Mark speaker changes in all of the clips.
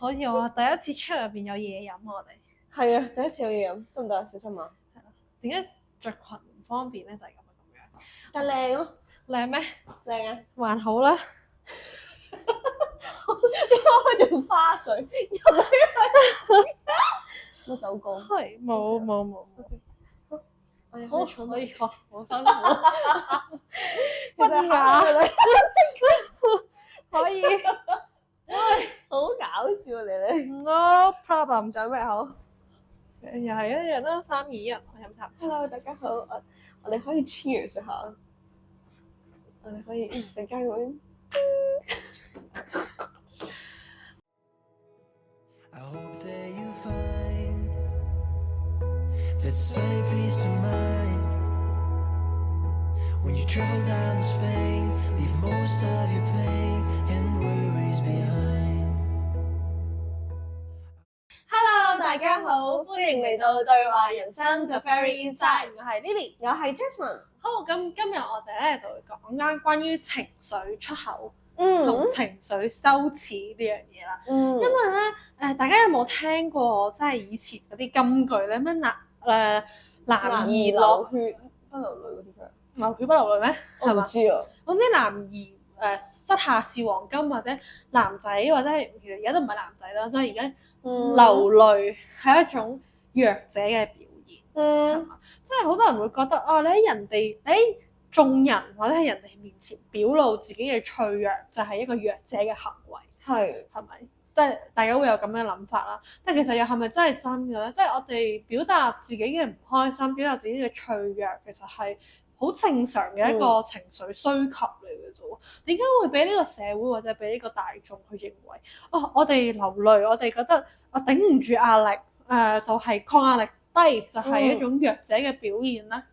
Speaker 1: 好似我第一次出入邊有嘢飲我哋。
Speaker 2: 係啊，第一次有嘢飲，得唔得啊？小心啊！
Speaker 1: 點解着裙唔方便咧？就係咁樣。
Speaker 2: 但靚咯，
Speaker 1: 靚咩？
Speaker 2: 靚啊！
Speaker 1: 還好啦。
Speaker 2: 開咗花水，冇走過。
Speaker 1: 係冇。好可以哇，好辛苦。
Speaker 2: 其實下嘅咧，
Speaker 1: 可以。
Speaker 2: 好搞笑啊！你
Speaker 1: No problem。
Speaker 2: 準備好
Speaker 1: 又係一樣啦，3、2、1，我飲茶。
Speaker 2: ？Hello，大家好，我哋可以 cheers 下，我哋可以陣間咁樣。
Speaker 3: I hope that you find that same peace of mind when you travel down to Spain. Leave most of your pain and worries behind.
Speaker 2: Hello，大家好，歡迎嚟到對話人生 The Very Inside，
Speaker 1: 我係 Lily，
Speaker 2: 我係 Jasmine。
Speaker 1: 好，咁今日我哋咧就會講關於情緒出口
Speaker 2: 嗯
Speaker 1: 同情緒羞恥呢樣嘢啦。
Speaker 2: 嗯，
Speaker 1: 因為咧大家有冇聽過即係以前嗰啲金句咧？咩男兒
Speaker 2: 流血不流淚嗰啲咩？
Speaker 1: 流血不流淚咩？係嘛？
Speaker 2: 我唔知啊。
Speaker 1: 總之男兒膝下是黃金，或者男仔或者係其實而家都唔係男仔啦，即係而家流淚係一種弱者嘅表現，係嘛？即係好多人會覺得你喺眾人或者喺人哋面前表露自己嘅脆弱，就係一個弱者嘅行為，係咪？即係大家會有咁樣諗法啦。但其實又係咪真係真嘅咧？即係我哋表達自己嘅唔開心，表達自己嘅脆弱，其實係好正常嘅一個情緒需求嚟嘅啫喎。點解會俾呢個社會或者俾呢個大眾去認為我哋流淚，我哋覺得我頂唔住壓力，就係抗壓力低，就係一種弱者嘅表現咧？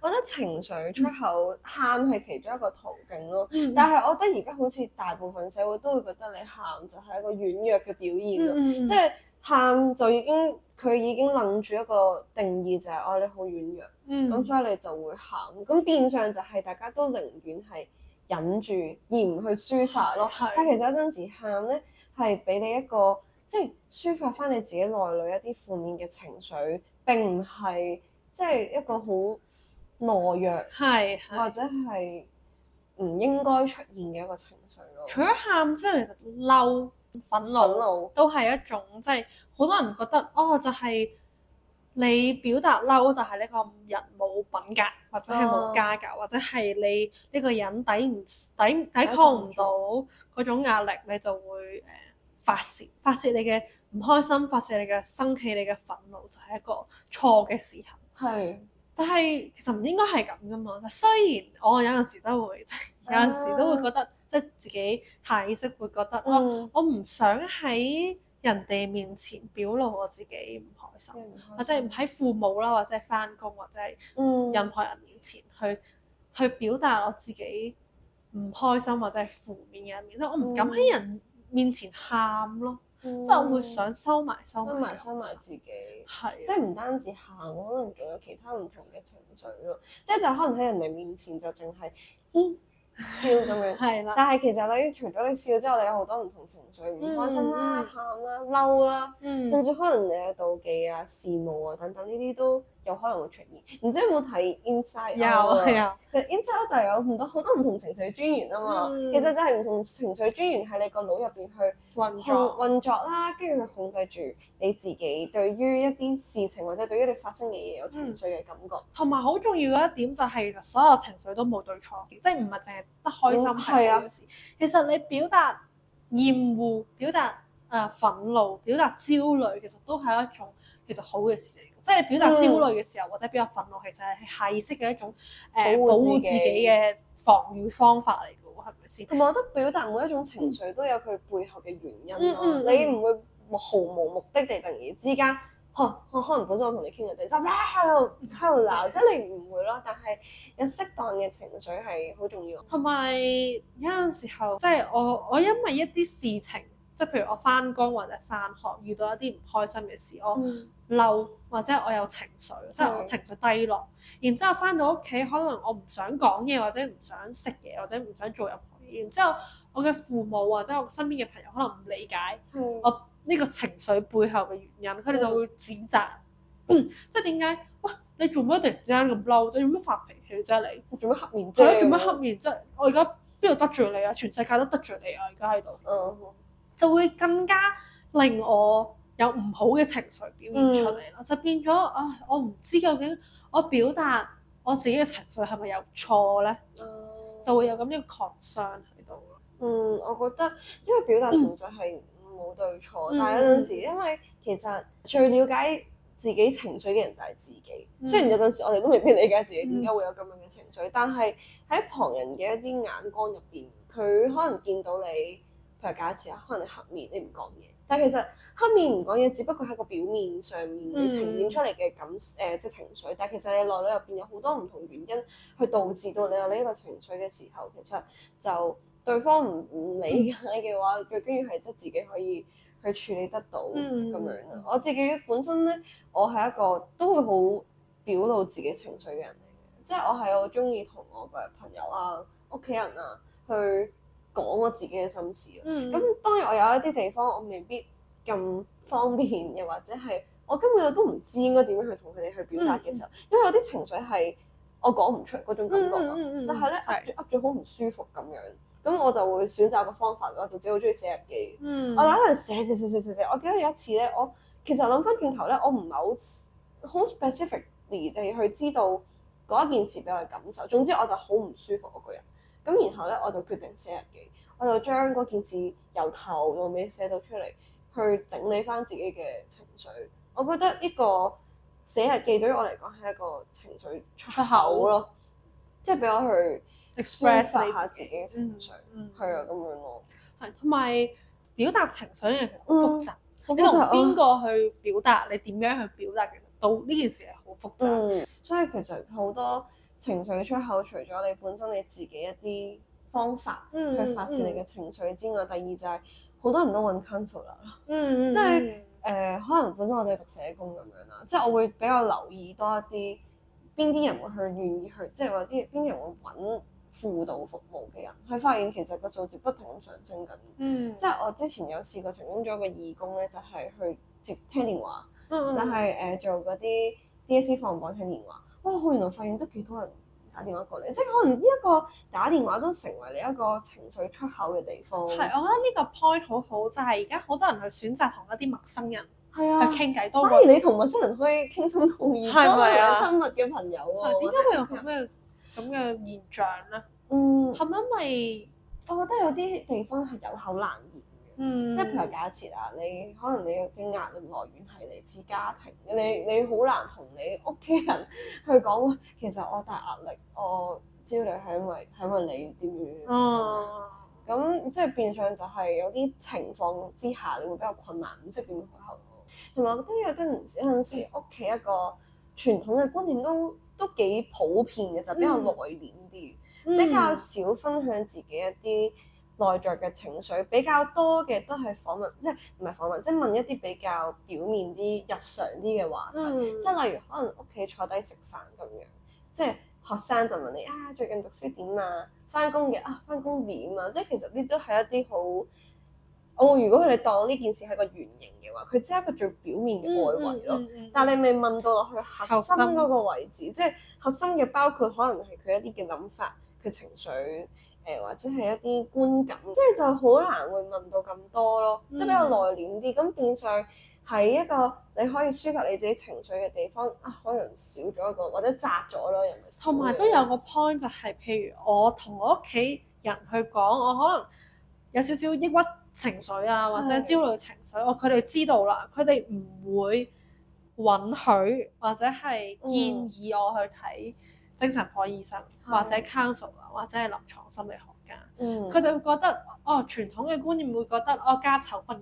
Speaker 2: 我覺得情緒出口喊係其中一個途徑咯，但係我覺得而家好似大部分社會都會覺得你喊就係一個軟弱嘅表現咯，即係喊就佢已經諗住一個定義就係你好軟弱，咁所以你就會喊，咁變相就係大家都寧願係忍住而唔去抒發咯。但其實有陣時喊咧係俾你一個即係抒發翻你自己內裏一啲負面嘅情緒，並唔係即係一個好懦弱，或者係唔應該出現嘅一個情緒咯。
Speaker 1: 除咗喊之外，其實嬲、憤怒都係一種，即係好多人覺得就係你表達嬲就係呢個人冇品格，或者係冇家教，或者係你呢個人抵抗唔到嗰種壓力，你就會發泄你嘅唔開心，發泄你嘅生氣，你嘅憤怒，就係一個錯嘅時候。係。但係其實唔應該係咁噶嘛。雖然我有陣時都會，有陣時都會覺得，即係自己下意識會覺得，我唔想喺人哋面前表露我自己唔開心，或者唔喺父母啦，或者係返工，或者係任何人面前去表達我自己唔開心或者係負面嘅一面，即係我唔敢喺人面前喊咯。即係我會想收埋
Speaker 2: 自己，即係唔單止喊，可能仲有其他唔同嘅情緒咯。即係就可能喺人哋面前就淨係笑咁樣，係啦。但係其實你除咗你笑之後，你有好多唔同情緒，唔開心啦、喊啦、嬲啦，甚至可能你嘅妒忌啊、羨慕啊等等呢啲都有可能會出現。唔知有冇睇 Inside Out 啊？其實 Inside Out 就有好多唔同情緒專員啊嘛。其實就係唔同情緒專員喺你個腦入邊去運作啦，跟住去控制住你自己對於一啲事情或者對於你發生嘅嘢有情緒嘅感覺。同埋好重要嘅一點就係其實所有情緒都冇對錯，即係唔係淨係得開心係好嘅事。其實你表達厭惡、表達憤怒、表達焦慮，其實都係一種其實好嘅事嚟嘅。即係你表達焦慮嘅時候，或者表達憤怒，其實係下意識嘅一種保護自己嘅防禦方法嚟嘅喎，係咪先？同埋我覺得表達每一種情緒都有佢背後嘅原因咯。你唔會毫無目的地突然之間，我可能本身我同你傾嘅，就喺度鬧，即係你唔會咯。但係有適當嘅情緒係好重要。同埋有陣時候，即係我因為一啲事情，即係譬如我返工或者返學遇到一啲唔開心嘅事，我嬲或者我有情緒，即係我情緒低落，然之後返到屋企，可能我唔想講嘢，或者唔想食嘢，或者唔想做任何嘢，然之後我嘅父母或者我身邊嘅朋友可能唔理解我
Speaker 1: 呢個情緒背後嘅原因，佢哋就會指責，即係點解？哇！你做乜突然之間咁嬲？你做乜發脾氣啫？你
Speaker 2: 做乜黑面啫？
Speaker 1: 做乜黑面啫？我而家邊度得罪你啊？全世界都得罪你啊！而家喺度，就會更加令我有唔好嘅情緒表現出嚟啦，就變咗啊！我唔知究竟我表達我自己嘅情緒係咪有錯咧？就會有咁呢個 concern 喺度咯。
Speaker 2: 我覺得因為表達情緒係冇對錯，但係有陣時因為其實最了解自己情緒嘅人就係自己。雖然有陣時我哋都未必理解自己點解會有咁樣嘅情緒，但係喺旁人嘅一啲眼光入邊，佢可能見到你，譬如假設可能你黑面，你唔講嘢，但係其實黑面唔講嘢，只不過係個表面上面你呈現出嚟嘅即係情緒，但係其實你內裏入邊有好多唔同原因去導致到你有呢個情緒嘅時候，其實就對方唔理解嘅話，最緊要係即係自己可以去處理得到咁樣啦。我自己本身咧，我係一個都會好表露自己情緒嘅人嚟嘅，即係我係好中意同我嘅朋友啊、屋企人啊去講我自己嘅心事。咁當然我有一啲地方我未必咁方便，又或者係我根本都唔知應該點樣去同佢哋去表達嘅時候，因為有啲情緒係我講唔出嗰種感覺啊，就係咧噏住好唔舒服咁樣。咁我就會選擇個方法，我就自己好中意寫日記。我有一陣寫。我記得有一次咧，我其實諗翻轉頭咧，我唔係好 specifically 地去知道嗰一件事俾我嘅感受。總之我就好唔舒服嗰個人。咁然後咧，我就決定寫日記，我就將嗰件事由頭到尾寫到出嚟，去整理翻自己嘅情緒。我覺得呢個寫日記對於我嚟講係一個情緒出口咯，即係俾我去express 下自己嘅情緒，係啊咁樣咯。
Speaker 1: 係，同埋表達情緒呢樣嘢好複雜，你同邊個去表達，你點樣去表達，其實到呢件事係好複雜。
Speaker 2: 所以其實好多情緒出口，除咗你本身你自己一啲方法去發泄你嘅情緒之外，第二就係好多人都揾 counselor 啦，即係可能本身我哋係讀社工咁樣啦，即係我會比較留意多一啲邊啲人會去願意去，即係話邊啲人會揾輔導服務嘅人，係發現其實個數字不停咁上升緊。即係我之前有試過成功咗一個義工咧，就係去聽電話，就係做嗰啲 DSE 放榜聽電話。哇！我原來發現都幾多人打電話過嚟，即係可能呢一個打電話都成為你一個情緒出口嘅地方。
Speaker 1: 係，我覺得呢個 point 好好，就係而家好多人去選擇同一啲陌生人去傾偈多。
Speaker 2: 反而你同陌生人可以傾心吐意，多過親密嘅朋友喎。
Speaker 1: 點解會有咁嘅現象咧？係咪因為
Speaker 2: 我覺得有啲地方係有口難言嘅，即係譬如假設啊，你可能你嘅壓力來源係嚟自家庭，你好難同你屋企人去講，其實我大壓力，我焦慮係因為你點樣。咁即係變相就係有啲情況之下，你會比較困難，唔識點開口。同埋我覺得有陣時屋企一個傳統嘅觀念都幾普遍嘅，就比較內斂啲。比較少分享自己一啲內在嘅情緒，比較多嘅都係訪問，即係唔係訪問，即係問一啲比較表面啲、日常啲嘅話題。即係例如可能屋企坐低食飯咁樣，即係學生就問你啊，最近讀書點啊？翻工嘅啊，翻工點啊？即係其實呢都係一啲好，如果佢哋當呢件事係個圓形嘅話，佢只係一個最表面嘅外圍咯。但係你未問到落去核心嗰個位置，即係核心嘅包括可能係佢一啲嘅諗法。佢情緒或者係一啲觀感，即係就好難會問到咁多咯，即係比較內斂啲。咁變相係一個你可以抒發你自己情緒嘅地方啊，可能少咗一個或者窄咗咯，又唔係。
Speaker 1: 同埋都有個 point 就係，譬如我同我屋企人去講，我可能有少少抑鬱情緒啊，或者焦慮情緒，佢哋知道啦，佢哋唔會允許或者係建議我去睇精神科醫生或者 counselor 或者係臨床心理學家，佢哋會覺得傳統嘅觀念會覺得家醜不外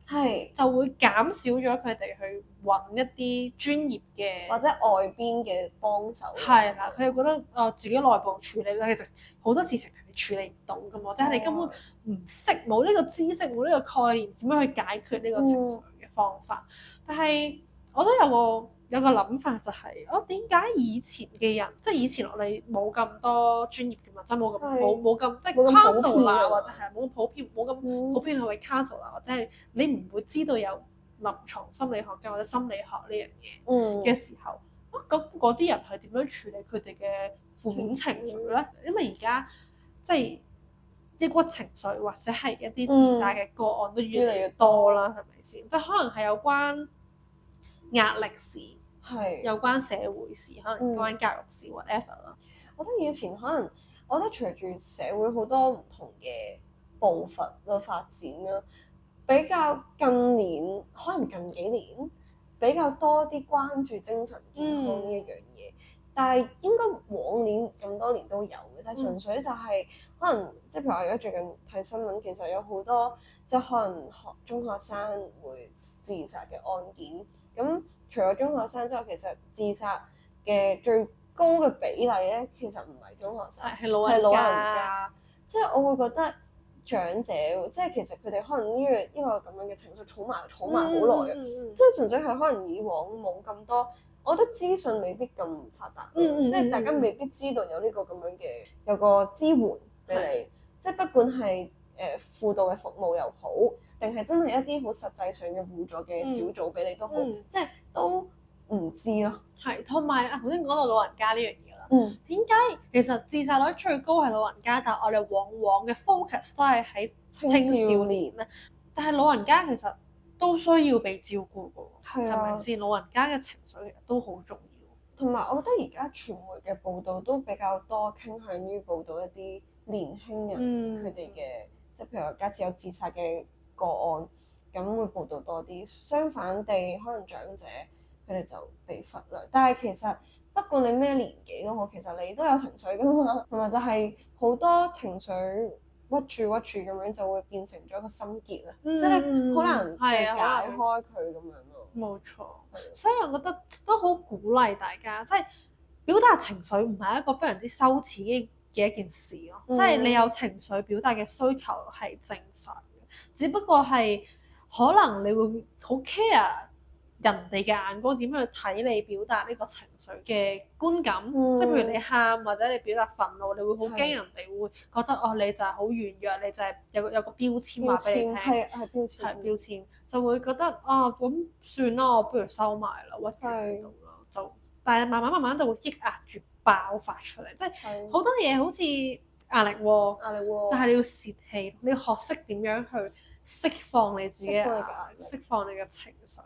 Speaker 1: 揚，就會減少咗佢哋去揾一啲專業嘅
Speaker 2: 或者外邊嘅幫手。
Speaker 1: 係啦，佢哋覺得自己內部處理咧，其實好多事情係你處理唔到㗎嘛，或者係你根本唔識，冇呢個知識，冇呢個概念點樣去解決呢個情緒嘅方法。但係我都有個有個諗法就係，點解以前嘅人，即係以前我哋冇咁多專業嘅物質，冇咁即係 counselor 或者係冇咁普遍，冇咁普遍去 counselor 或者係你唔會知道有臨床心理學嘅或者心理學呢樣嘢嘅時候，咁嗰啲人係點樣處理佢哋嘅負面情緒咧？因為而家即係抑鬱情緒或者係一啲自殺嘅個案都越嚟越多啦，係咪先？即係可能係有關壓力事，有關社會事，可能有關教育事 whatever 啦。
Speaker 2: 我覺得以前可能，我覺得隨住社會好多唔同嘅步伐嘅發展啦，比較近年可能近幾年比較多啲關注精神健康呢一樣嘢。但係應該往年咁多年都有嘅，但係純粹就係可能即係譬如我而家最近睇新聞，其實有好多即係可能中學生會自殺嘅案件。咁除咗中學生之外，其實自殺嘅最高嘅比例咧，其實唔係中學生，係老人家。即係我會覺得長者，即係其實佢哋可能呢個咁樣嘅情緒儲埋好耐嘅，即係純粹係可能以往冇咁多。我覺得資訊未必咁發達，即係大家未必知道有呢個咁樣嘅有個支援俾你，即係不管係輔導嘅服務又好，定係真係一啲好實際上嘅互助嘅小組俾你都好，即係都唔知咯。
Speaker 1: 係，同埋頭先講到老人家呢樣嘢啦，點解其實自殺率最高係老人家，但係我哋往往嘅 focus 都係喺青少年咧，但係老人家其實都需要被照顧嘅，係咪先？老人家嘅情緒其實都好重要。
Speaker 2: 同埋我覺得而家傳媒嘅報導都比較多傾向於報導一啲年輕人佢哋嘅，即係譬如假設有自殺嘅個案，咁會報導多啲。相反地，可能長者佢哋就被忽略。但係其實不管你咩年紀都好，其實你都有情緒㗎嘛，同埋就係好多情緒屈住咁樣就會變成咗一個心結啦，即係好難解開佢咁樣咯。
Speaker 1: 冇錯，所以我覺得都好鼓勵大家，即係表達情緒唔係一個非常之羞恥嘅一件事咯。即係你有情緒表達嘅需求係正常嘅，只不過係可能你會好 care人哋嘅眼光點樣去睇你表達呢個情緒嘅觀感，即係譬如你喊或者你表達憤怒，你會好驚人哋會覺得你就係好軟弱，你就係有個標籤話俾你聽，
Speaker 2: 係標籤，
Speaker 1: 就會覺得咁算啦，我不如收埋啦，屈住喺度啦，就但係慢慢就會抑壓住爆發出嚟，即係好多嘢好似壓力喎，就係你要泄氣，你要學識點樣去釋放你自己嘅壓力，釋放你嘅情緒。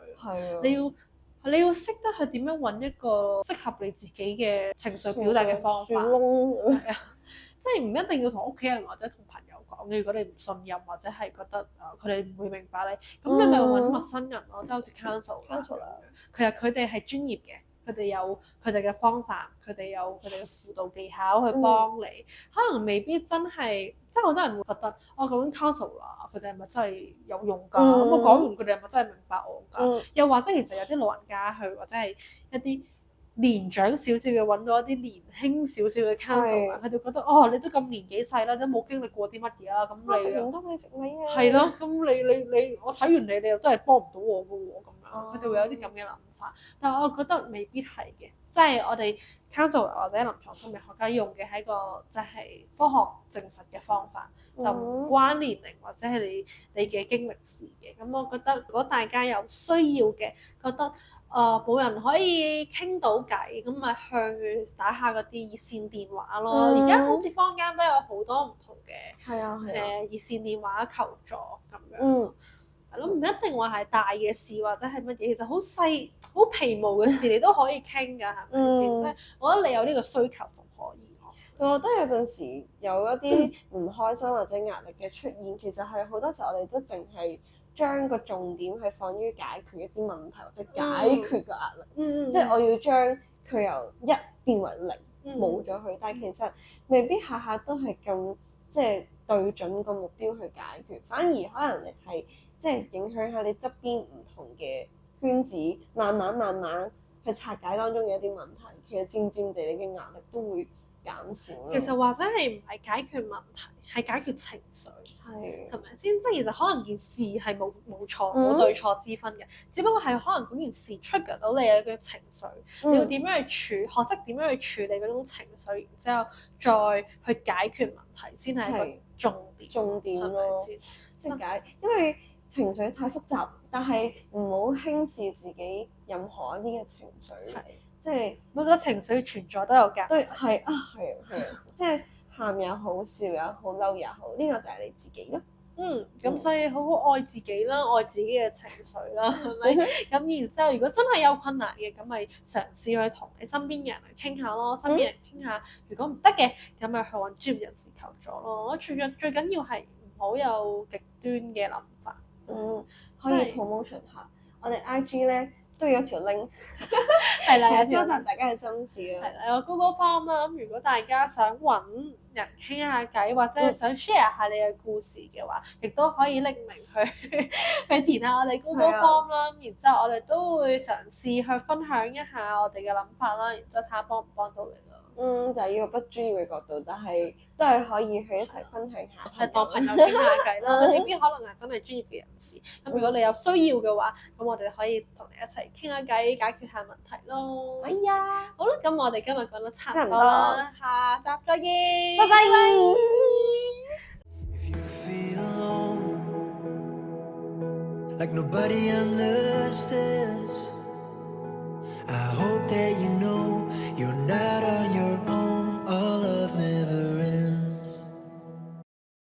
Speaker 1: 你要識得去點樣揾一個適合你自己嘅情緒表達嘅方法。即係唔一定要同屋企人或者同朋友講嘅。如果你唔信任或者係覺得佢哋唔會明白你，咁你咪揾陌生人咯，即係好似 counselor。其實佢哋係專業嘅。佢哋有佢哋嘅方法，佢哋有佢哋嘅輔導技巧去幫你，可能未必真係，即係好多人會覺得咁 counselor 佢哋係咪真係有用㗎？咁我講完佢哋係咪真係明白我㗎？又或者其實有啲老人家去，或者係一啲年長少少嘅揾到一啲年輕少少嘅 counselor，佢哋覺得你都咁年紀細啦，都冇經歷過啲乜嘢啦，咁你
Speaker 2: 食唔到你食咩啊？
Speaker 1: 係咯，咁你我睇完你又真係幫唔到我㗎喎，咁樣佢哋會有啲咁嘅諗法，但係我覺得未必係嘅，即係我哋 counselor 或者臨床心理學家用嘅係一個即係科學證實嘅方法，就唔關年齡或者係你嘅經歷事嘅。咁我覺得如果大家有需要嘅，覺得冇人可以傾到偈，咁咪去打下嗰啲熱線電話咯。而家好似坊間都有好多唔同嘅熱線電話求助咁樣。係咯，唔一定話係大嘅事或者係乜嘢，其實好細好皮毛嘅事你都可以傾㗎，係咪先？即係我覺得你有呢個需求就可以。
Speaker 2: 我覺得有陣時有一啲唔開心或者壓力嘅出現，其實係好多時候我哋都淨係將個重點係放於解決一啲問題或者解決個壓力。即係我要將佢由1變為0，冇咗佢。但係其實未必下下都係咁即係對準個目標去解決，反而可能你係即係影響下你側邊唔同嘅圈子，慢慢去拆解當中嘅一啲問題，其實漸漸地你嘅壓力都會減少。
Speaker 1: 其實或者係唔係解決問題，係解決情緒，係咪先？即係其實可能件事係冇錯冇對錯之分嘅，只不過係可能嗰件事 trigger 到你嘅情緒，你要點樣去學識點樣去處理嗰種情緒，然之後再去解決問題先係一個重點
Speaker 2: 咯。即係因為情緒太複雜，但係唔好輕視自己任何一啲嘅情緒。即係
Speaker 1: 每個情緒存在都有價值。
Speaker 2: 對，係啊，即係喊也好，笑也好，嬲也好，呢個就係你自己咯。
Speaker 1: 咁所以好好愛自己啦，愛自己嘅情緒啦，係咪？咁然之後，如果真係有困難嘅，咁咪嘗試去同你身邊嘅人去傾下咯，身邊人傾下。如果唔得嘅，咁咪去揾專業人士求助咯。我最緊要係唔好有極端嘅諗法。
Speaker 2: 可以 promotion 下，我哋 IG 咧都有條 link，
Speaker 1: 係啦，有
Speaker 2: 收集大家嘅心事啦。
Speaker 1: 係啦，有 Google Form 啦。咁如果大家想揾人傾下偈，或者係想 share 下你嘅故事嘅話，亦都可以匿名去填下我哋 Google Form 啦。然之後我哋都會嘗試去分享一下我哋嘅諗法啦。然之後睇下幫唔幫到你咯。
Speaker 2: 就係呢個不專業嘅角度，但係都係可以去一齊分享下，
Speaker 1: 係當朋友傾下偈啦。未必可能係真係專業嘅人士。咁如果你有需要嘅話，咁我哋可以同你一齊傾下偈，解決下問題咯。
Speaker 2: 哎呀，
Speaker 1: 好啦，咁我哋今日講得差唔多啦，下集再見，
Speaker 2: 拜拜。
Speaker 3: If you feel alone, like nobody understands, I hope that